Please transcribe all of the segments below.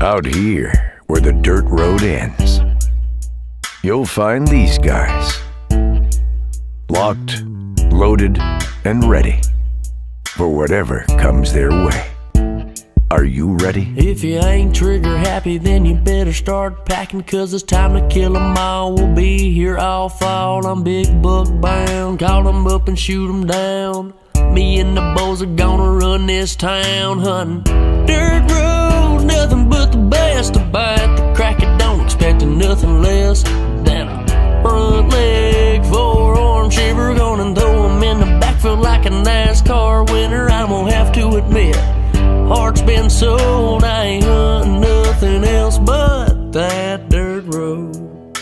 Out here, where the dirt road ends, you'll find these guys. Locked, loaded, and ready for whatever comes their way. Are you ready? If you ain't trigger happy, then you better start packing, 'cause it's time to kill 'em all. We'll be here all fall. I'm big buck bound. Call 'em up and shoot 'em down. Me and the boys are gonna run this town hunting dirt roads, nothing but the best. To bite the crack, it don't expecting nothing less than a front leg, forearm shiver, gonna throw 'em in the backfield like a NASCAR winner. I'm gonna have to admit, heart's been sold. I ain't hunting nothing else but that dirt road.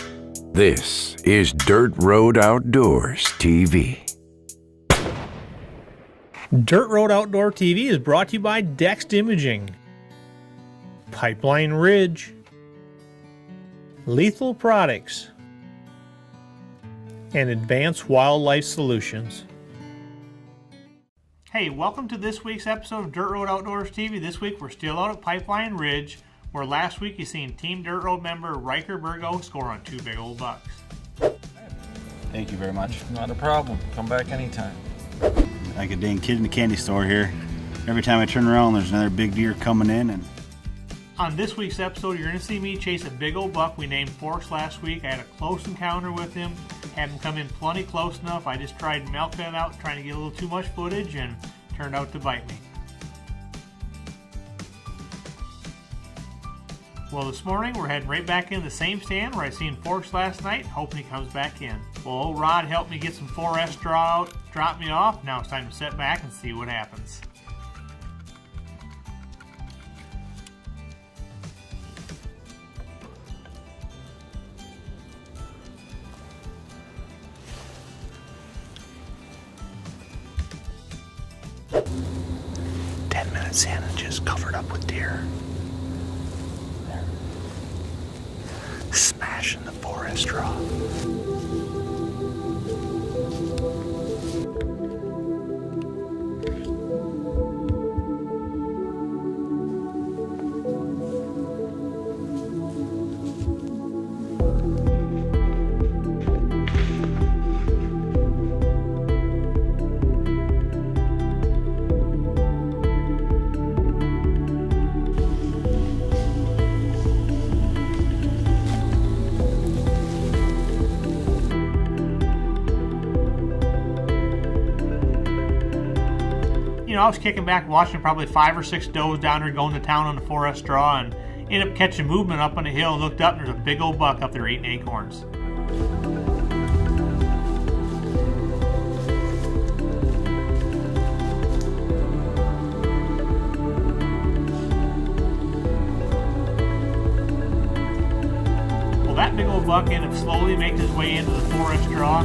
This is Dirt Road Outdoors TV. Dirt Road Outdoor TV is brought to you by Dext Imaging, Pipeline Ridge, Lethal Products, and Advanced Wildlife Solutions. Hey, welcome to this week's episode of Dirt Road Outdoors TV. This week we're still out at Pipeline Ridge, where last week you seen Team Dirt Road member Riker Burgo score on 2 big old bucks. Thank you very much. Not a problem. Come back anytime. Like a dang kid in the candy store here. Every time I turn around, there's another big deer coming in. And On this week's episode, you're going to see me chase a big old buck we named Forks last week. I had a close encounter with him, had him come in plenty close enough. I just tried milking it out, trying to get a little too much footage, and turned out to bite me. Well, this morning we're heading right back in the same stand where I seen Forks last night, hoping he comes back in. Well, old Rod helped me get some 4S straw out, dropped me off. Now it's time to sit back and see what happens. Minutes in and just covered up with deer. There. Smashing the forest straw. You know, I was kicking back watching probably 5 or 6 does down there going to town on the 4S straw, and ended up catching movement up on the hill, and looked up and there's a big old buck up there eating acorns. Well, that big old buck ended up slowly making his way into the 4S straw.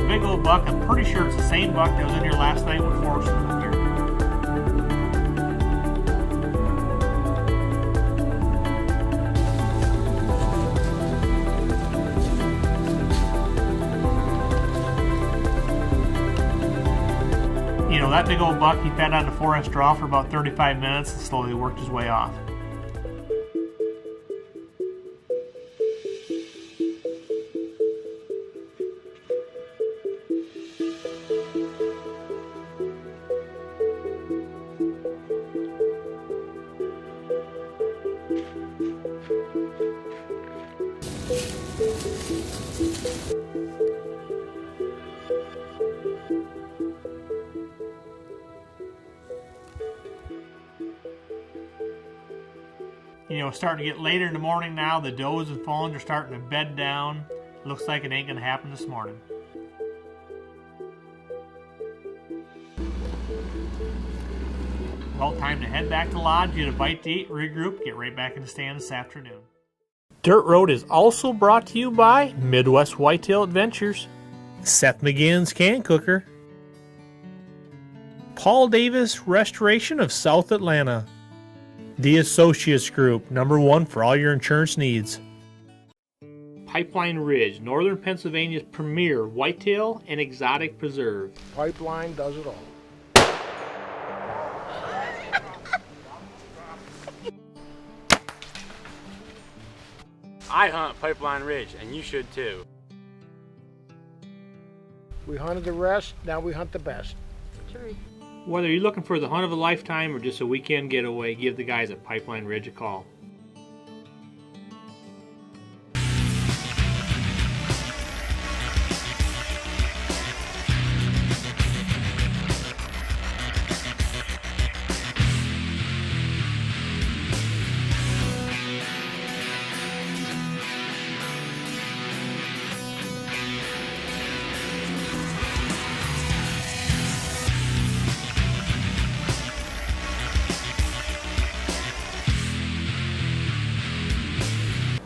Big old buck. I'm pretty sure it's the same buck that was in here last night when Forrest was in here. You know, that big old buck, he fed on the 4S straw for about 35 minutes and slowly worked his way off. You know, it's starting to get later in the morning now. The does and fawns are starting to bed down. Looks like it ain't gonna happen this morning. Well, time to head back to the lodge, get a bite to eat, regroup, get right back in the stand this afternoon. Dirt Road is also brought to you by Midwest Whitetail Adventures, Seth McGinn's Can Cooker, Paul Davis Restoration of South Atlanta, The Associates Group, #1 for all your insurance needs, Pipeline Ridge, Northern Pennsylvania's premier whitetail and exotic preserve. Pipeline does it all. I hunt Pipeline Ridge, and you should too. We hunted the rest, now we hunt the best. Whether you're looking for the hunt of a lifetime or just a weekend getaway, give the guys at Pipeline Ridge a call.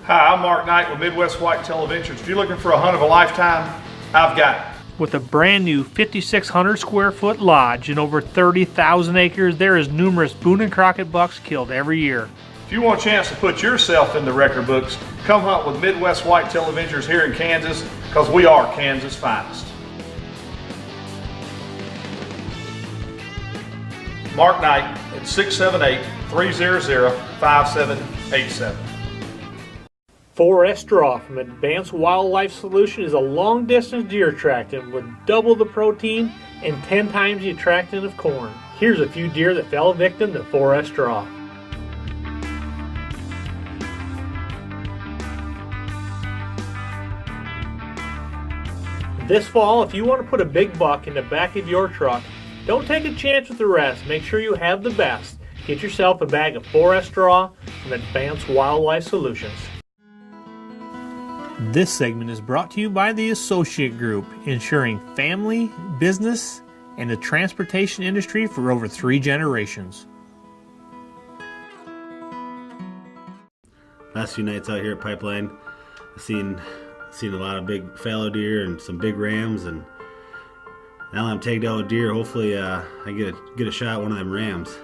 Hi, I'm Mark Knight with Midwest Whitetail Adventures. If you're looking for a hunt of a lifetime, I've got it. With a brand new 5,600 square foot lodge and over 30,000 acres, there is numerous Boone and Crockett bucks killed every year. If you want a chance to put yourself in the record books, come hunt with Midwest Whitetail Adventures here in Kansas, because we are Kansas' finest. Mark Knight at 678-300-5787. 4S Draw from Advanced Wildlife Solution is a long-distance deer attractant with double the protein and 10 times the attractant of corn. Here's a few deer that fell victim to 4S Draw. This fall, if you want to put a big buck in the back of your truck, don't take a chance with the rest. Make sure you have the best. Get yourself a bag of 4S Draw from Advanced Wildlife Solutions. This segment is brought to you by the Associate Group, ensuring family, business, and the transportation industry for over 3 generations. Last few nights out here at Pipeline, I've seen a lot of big fallow deer and some big rams, and now I'm tagged out with deer. Hopefully I get a shot at one of them rams.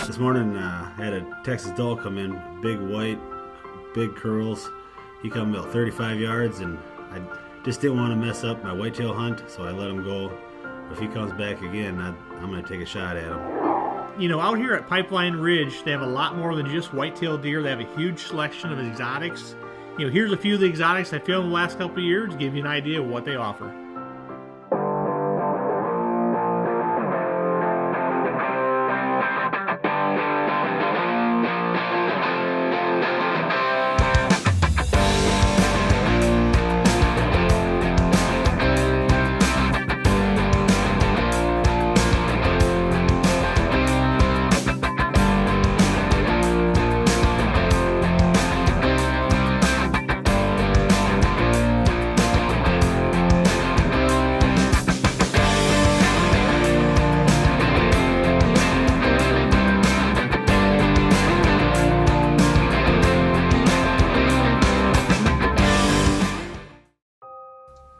This morning I had a Texas doll come in, big white, big curls. He come about 35 yards, and I just didn't want to mess up my whitetail hunt, so I let him go. If he comes back again, I'm going to take a shot at him. You know, out here at Pipeline Ridge, they have a lot more than just whitetail deer. They have a huge selection of exotics. You know, here's a few of the exotics I filmed the last couple of years to give you an idea of what they offer.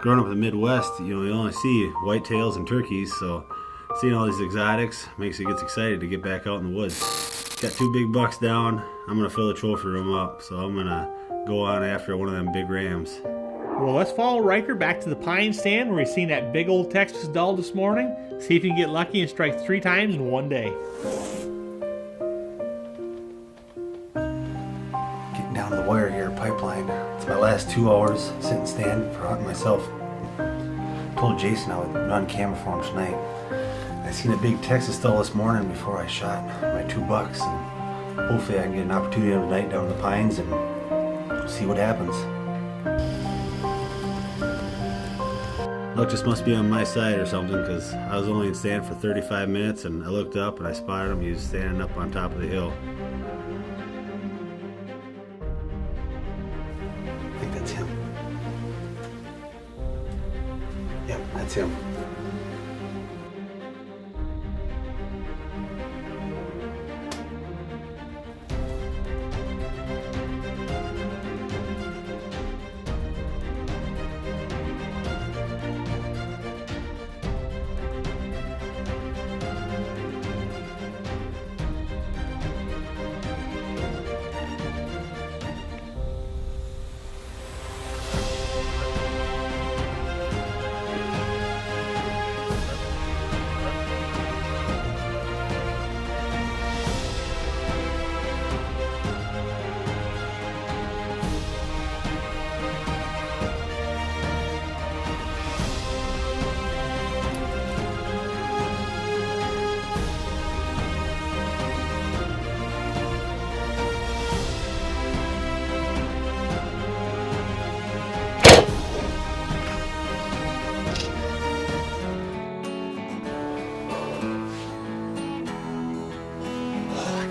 Growing up in the Midwest, you know, you only see whitetails and turkeys, so seeing all these exotics makes you get excited to get back out in the woods. Got 2 big bucks down. I'm gonna fill the trophy room up, so I'm gonna go on after one of them big rams. Well, let's follow Riker back to the pine stand where he's seen that big old Texas doll this morning. See if he can get lucky and strike 3 times in one day. Getting down the wire here at Pipeline. It's my last 2 hours sitting stand for hunting myself. I told Jason I would run camera for him tonight. I seen a big Texas doll this morning before I shot my 2 bucks, and hopefully I can get an opportunity tonight down in the pines and see what happens. luck just must be on my side or something, because I was only in stand for 35 minutes and I looked up and I spotted him. He was standing up on top of the hill. I think that's him. Yep, that's him.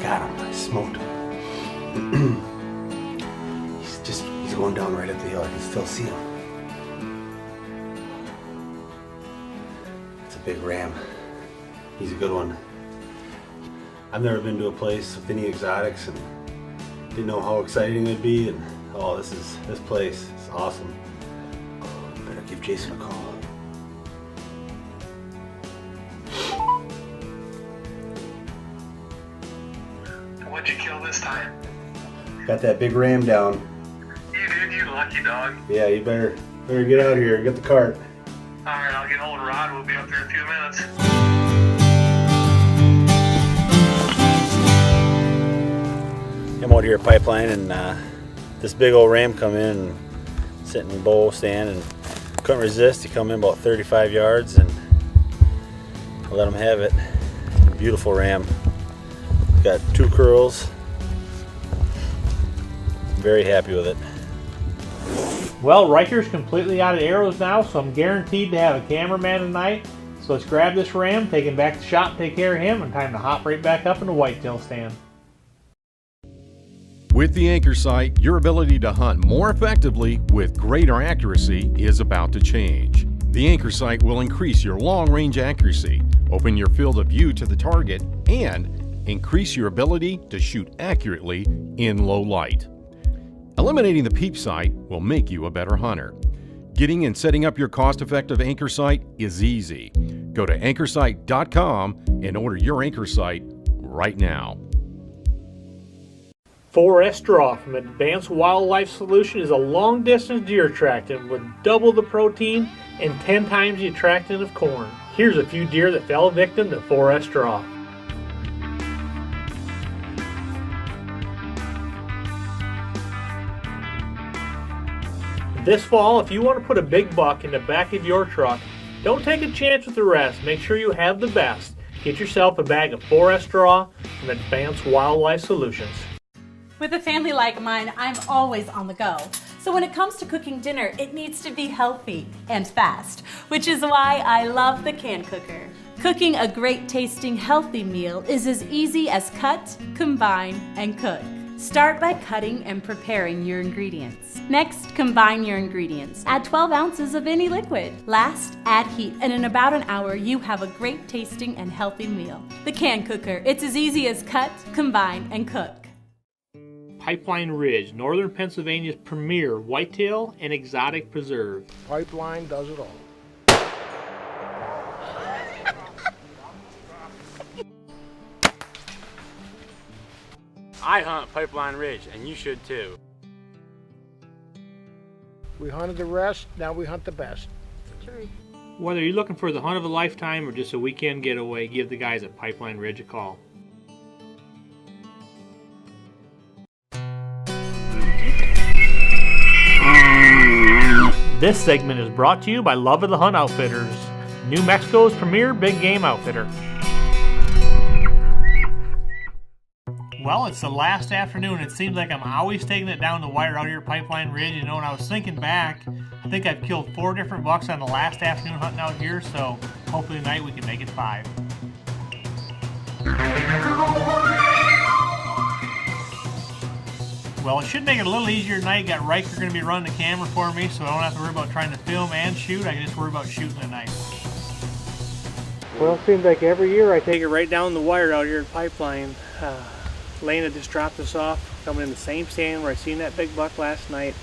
Got him. I smoked him. He's going down right up the hill. I can still see him. It's a big ram. He's a good one. I've never been to a place with any exotics and didn't know how exciting it would be, and oh, this place is awesome. Better give Jason a call. What'd you kill this time? Got that big ram down. You did, you lucky dog. Yeah, you better get out here. Get the cart. Alright, I'll get hold of Rod. We'll be up there in a few minutes. I'm out here at Pipeline, and this big old ram come in and sitting in the bow stand and couldn't resist. He come in about 35 yards and I let him have it. Beautiful ram. Got 2 curls. Very happy with it. Well, Riker's completely out of arrows now, so I'm guaranteed to have a cameraman tonight. So let's grab this ram, take him back to the shop, take care of him, and time to hop right back up in the whitetail stand. With the Anchor Sight, your ability to hunt more effectively with greater accuracy is about to change. The Anchor Sight will increase your long-range accuracy, open your field of view to the target, and increase your ability to shoot accurately in low light. Eliminating the peep sight will make you a better hunter. Getting and setting up your cost-effective Anchor Sight is easy. Go to anchorsight.com and order your Anchor Sight right now. 4S Draw from Advanced Wildlife Solution is a long-distance deer attractant with double the protein and 10 times the attractant of corn. Here's a few deer that fell victim to 4S Draw. This fall, if you want to put a big buck in the back of your truck, don't take a chance with the rest. Make sure you have the best. Get yourself a bag of 4S Draw from Advanced Wildlife Solutions. With a family like mine, I'm always on the go. So when it comes to cooking dinner, it needs to be healthy and fast, which is why I love the Can Cooker. Cooking a great tasting healthy meal is as easy as cut, combine, and cook. Start by cutting and preparing your ingredients. Next, combine your ingredients. Add 12 ounces of any liquid. Last, add heat, and in about an hour, you have a great tasting and healthy meal. The Can Cooker. It's as easy as cut, combine, and cook. Pipeline Ridge, Northern Pennsylvania's premier whitetail and exotic preserve. Pipeline does it all. I hunt Pipeline Ridge, and you should too. We hunted the rest, now we hunt the best. Whether you're looking for the hunt of a lifetime or just a weekend getaway, give the guys at Pipeline Ridge a call. This segment is brought to you by Love of the Hunt Outfitters, New Mexico's premier big game outfitter. Well, it's the last afternoon. It seems like I'm always taking it down the wire out here at Pipeline Ridge. You know, and I was thinking back, I think I've killed 4 different bucks on the last afternoon hunting out here, so hopefully tonight we can make it 5. Well, it should make it a little easier tonight. Got Riker going to be running the camera for me, so I don't have to worry about trying to film and shoot. I can just worry about shooting tonight. Well, it seems like every year I take it right down the wire out here at Pipeline. Lena just dropped us off, coming in the same stand where I seen that big buck last night.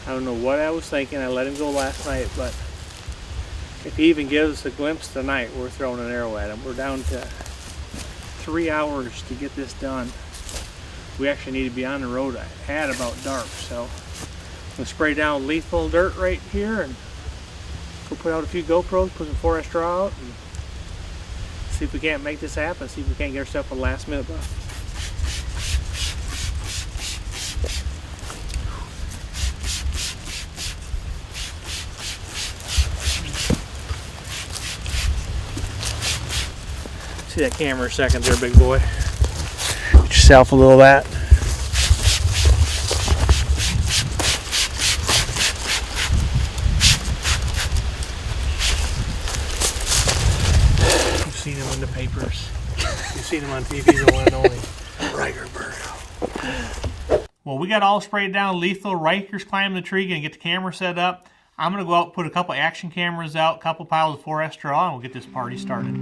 I don't know what I was thinking. I let him go last night, but if he even gives us a glimpse tonight, we're throwing an arrow at him. We're down to 3 hours to get this done. We actually need to be on the road at about dark, so I'm gonna spray down lethal dirt right here and go put out a few GoPros, put some 4S straw out, and see if we can't make this happen. See if we can't get ourselves a last minute buck. See that camera a second there, big boy. Get yourself a little of that. You've seen him in the papers. You've seen him on TV, the one and only Riker Birdo. Well, we got all sprayed down lethal. Riker's climbing the tree, gonna get the camera set up. I'm gonna go out and put a couple action cameras out, a couple piles of 4S straw, and we'll get this party started.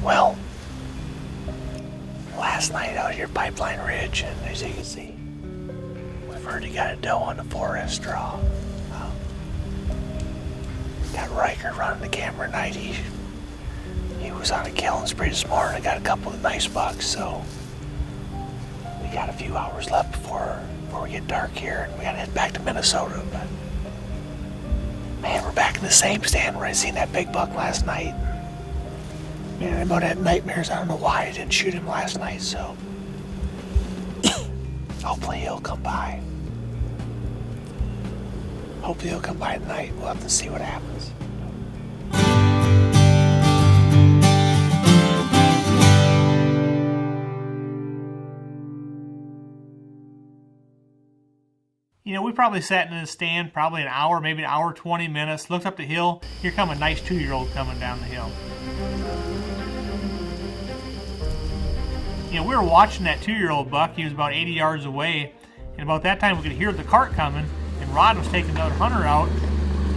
Well, last night out here Pipeline Ridge, and as you can see, we've already got a doe on the 4S straw. Got Riker running the camera tonight. He was on a killing spree this morning. I got a couple of nice bucks, so we got a few hours left before we get dark here, and we gotta head back to Minnesota. But man, we're back in the same stand where I seen that big buck last night. Man, about had nightmares. I don't know why I didn't shoot him last night, so hopefully he'll come by. Hopefully he'll come by tonight. We'll have to see what happens. You know, we probably sat in the stand probably an hour, maybe an hour, 20 minutes, looked up the hill. Here come a nice 2-year-old coming down the hill. You know, we were watching that 2-year-old buck. He was about 80 yards away, and about that time we could hear the cart coming, and Rod was taking the other hunter out,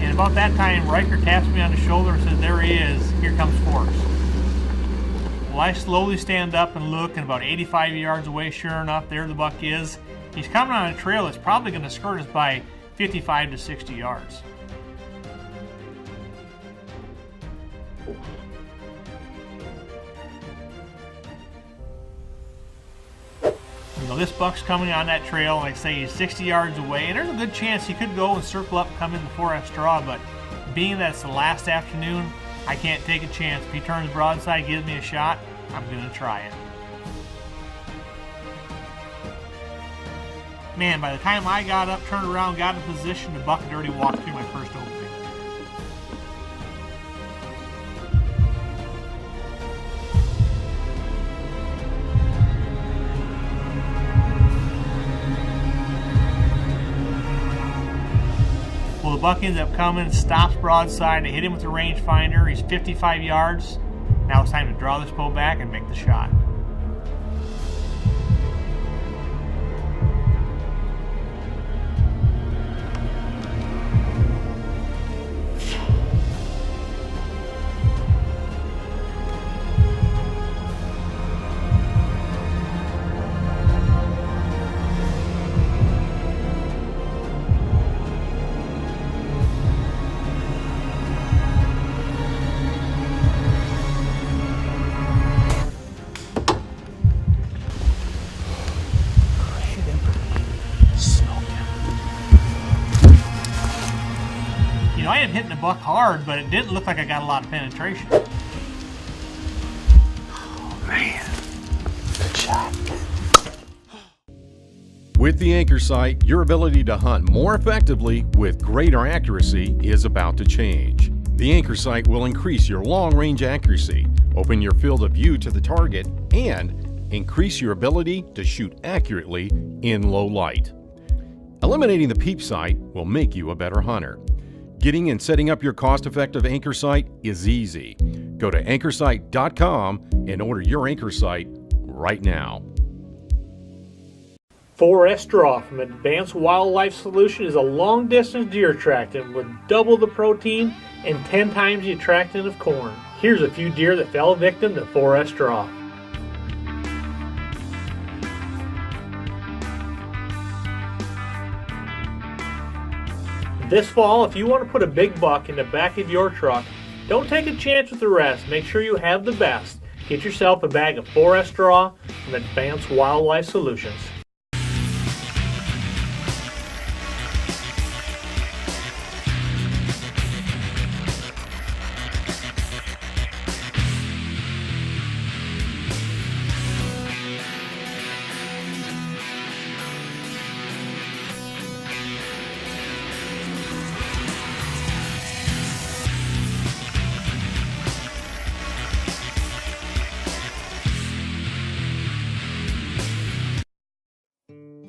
and about that time Riker taps me on the shoulder and says, "There he is, here comes Forks." Well, I slowly stand up and look, and about 85 yards away, sure enough, there the buck is. He's coming on a trail that's probably going to skirt us by 55 to 60 yards. You know, this buck's coming on that trail, like I say, he's 60 yards away, and there's a good chance he could go and circle up and come in the 4S straw, but being that it's the last afternoon, I can't take a chance. If he turns broadside, gives me a shot, I'm going to try it. Man, by the time I got up, turned around, got in position, the buck had already walked through my first opening. Well, the buck ends up coming, stops broadside. I hit him with the rangefinder. He's 55 yards. Now it's time to draw this bow back and make the shot. You know, I am hitting the buck hard, but it didn't look like I got a lot of penetration. Oh, man. Good shot. With the anchor sight, your ability to hunt more effectively with greater accuracy is about to change. The anchor sight will increase your long-range accuracy, open your field of view to the target, and increase your ability to shoot accurately in low light. Eliminating the peep sight will make you a better hunter. Getting and setting up your cost-effective anchor sight is easy. Go to anchorsight.com and order your anchor sight right now. 4S Draw from Advanced Wildlife Solution is a long-distance deer attractant with double the protein and 10 times the attractant of corn. Here's a few deer that fell victim to 4S Draw. This fall, if you want to put a big buck in the back of your truck, don't take a chance with the rest. Make sure you have the best. Get yourself a bag of 4S Draw from Advanced Wildlife Solutions.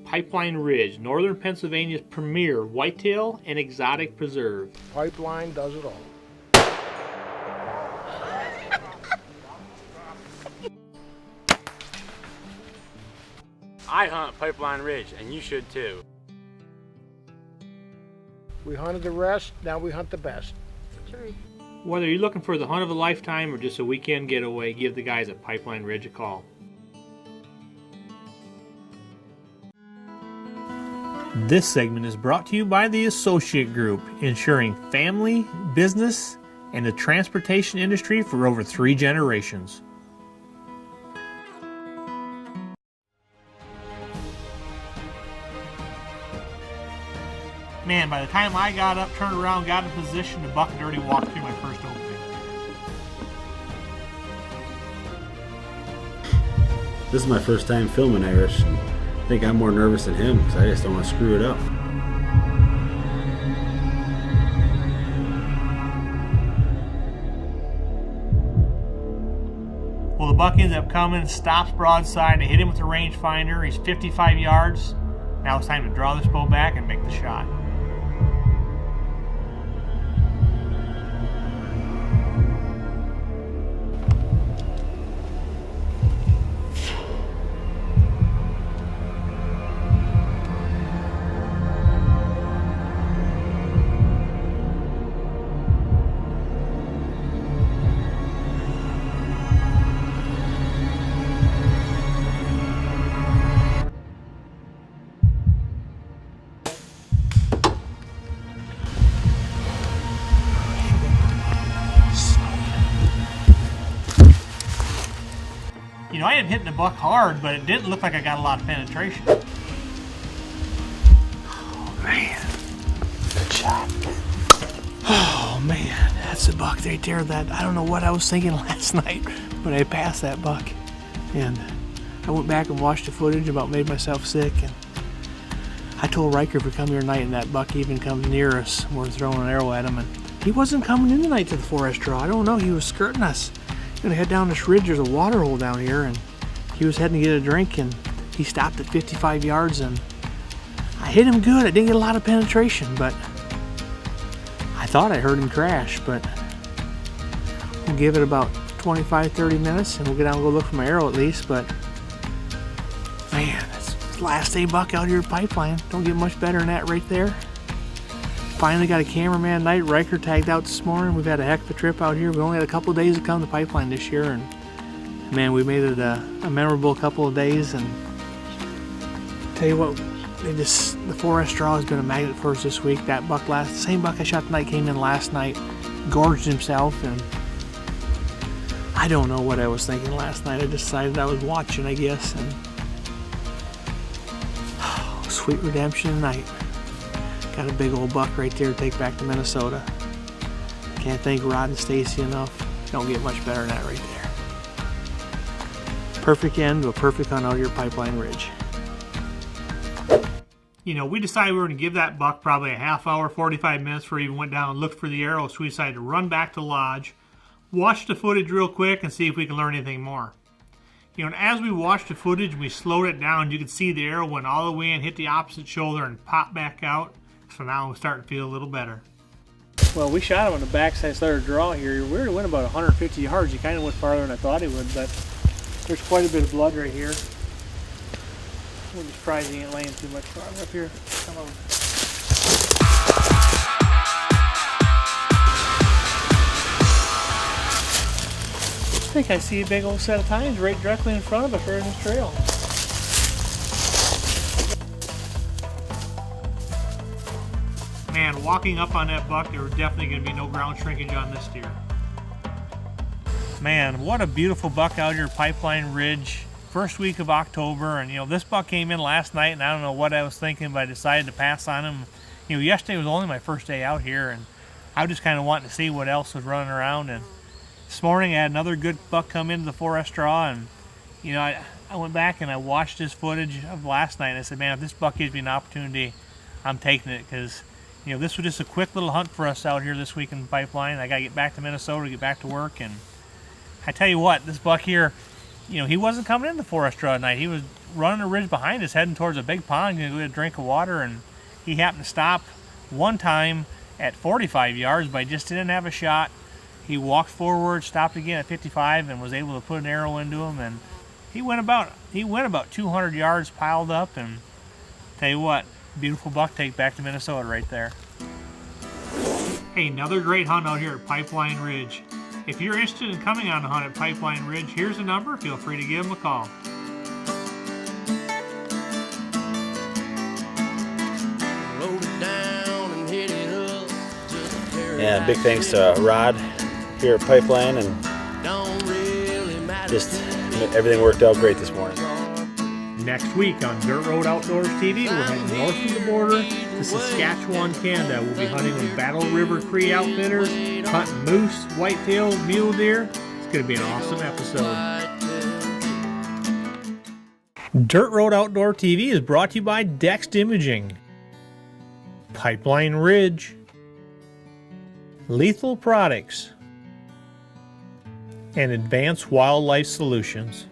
Pipeline Ridge, Northern Pennsylvania's premier whitetail and exotic preserve. Pipeline does it all. I hunt Pipeline Ridge, and you should too. We hunted the rest, now we hunt the best. Whether you're looking for the hunt of a lifetime or just a weekend getaway, give the guys at Pipeline Ridge a call. This segment is brought to you by the Associate Group, ensuring family, business, and the transportation industry for over 3 generations. Man, by the time I got up, turned around, got in position, the buck had already walked through my first opening. This is my first time filming Irish. I think I'm more nervous than him because I just don't want to screw it up. Well, the buck ends up coming, stops broadside. I hit him with the rangefinder. He's 55 yards. Now it's time to draw this bow back and make the shot. You know, I am hitting the buck hard, but it didn't look like I got a lot of penetration. Oh, man. Good shot. Oh man, that's the buck right there. That I don't know what I was thinking last night when I passed that buck, and I went back and watched the footage, about made myself sick. And I told Riker if we come here tonight and that buck even comes near us, we're throwing an arrow at him. And he wasn't coming in tonight to the 4S Draw. I don't know. He was skirting us. Gonna head down this ridge. There's a water hole down here, and he was heading to get a drink, and he stopped at 55 yards, and I hit him good. I didn't get a lot of penetration, but I thought I heard him crash. But we'll give it about 25-30 minutes, and we'll get out and go look for my arrow at least. But man, it's the last day buck out here at Pipeline. Don't get much better than that right there. Finally got a cameraman tonight. Riker tagged out this morning. We've had a heck of a trip out here. We only had a couple of days to come to Pipeline this year, and man, we made it a memorable couple of days. And tell you what, the 4S Draw has been a magnet for us this week. That buck the same buck I shot tonight came in last night, gorged himself, and I don't know what I was thinking last night. I decided I was watching, I guess, and sweet redemption night. Got a big old buck right there to take back to Minnesota. Can't thank Rod and Stacy enough. Don't get much better than that right there. Perfect end to a perfect hunt out here at Pipeline Ridge. You know, we decided we were going to give that buck probably a half hour, 45 minutes before we even went down and looked for the arrow, so we decided to run back to lodge, watch the footage real quick, and see if we can learn anything more. You know, and as we watched the footage, we slowed it down. You could see the arrow went all the way in, hit the opposite shoulder, and popped back out. So now we're starting to feel a little better. Well, we shot him on the backside, started to draw here. We were went about 150 yards. He kind of went farther than I thought he would, but there's quite a bit of blood right here. I'm surprised he ain't laying too much farther up here. Come on. I think I see a big old set of tines right directly in front of us right in this trail. Man, walking up on that buck, there was definitely going to be no ground shrinkage on this deer. Man, what a beautiful buck out here at Pipeline Ridge. First week of October, and you know, this buck came in last night, and I don't know what I was thinking, but I decided to pass on him. You know, yesterday was only my first day out here, and I was just kind of wanting to see what else was running around. And this morning I had another good buck come into the forest draw, and you know, I went back and I watched this footage of last night, and I said, man, if this buck gives me an opportunity, I'm taking it, because you know, this was just a quick little hunt for us out here this week in Pipeline. I got to get back to Minnesota, get back to work, and I tell you what, this buck here, you know, he wasn't coming in the forest draw at night. He was running a ridge behind us, heading towards a big pond, going to get a drink of water, and he happened to stop one time at 45 yards, but he just didn't have a shot. He walked forward, stopped again at 55, and was able to put an arrow into him, and he went about 200 yards piled up, and tell you what, beautiful buck take back to Minnesota right there. Hey, another great hunt out here at Pipeline Ridge. If you're interested in coming on a hunt at Pipeline Ridge, here's the number. Feel free to give them a call. Yeah, big thanks to Rod here at Pipeline, and just everything worked out great this morning. Next week on Dirt Road Outdoors TV, we're heading north of the border to Saskatchewan, Canada. We'll be hunting with Battle River Cree Outfitters, hunting moose, whitetail, mule deer. It's going to be an awesome episode. Dirt Road Outdoor TV is brought to you by Dext Imaging, Pipeline Ridge, Lethal Products, and Advanced Wildlife Solutions.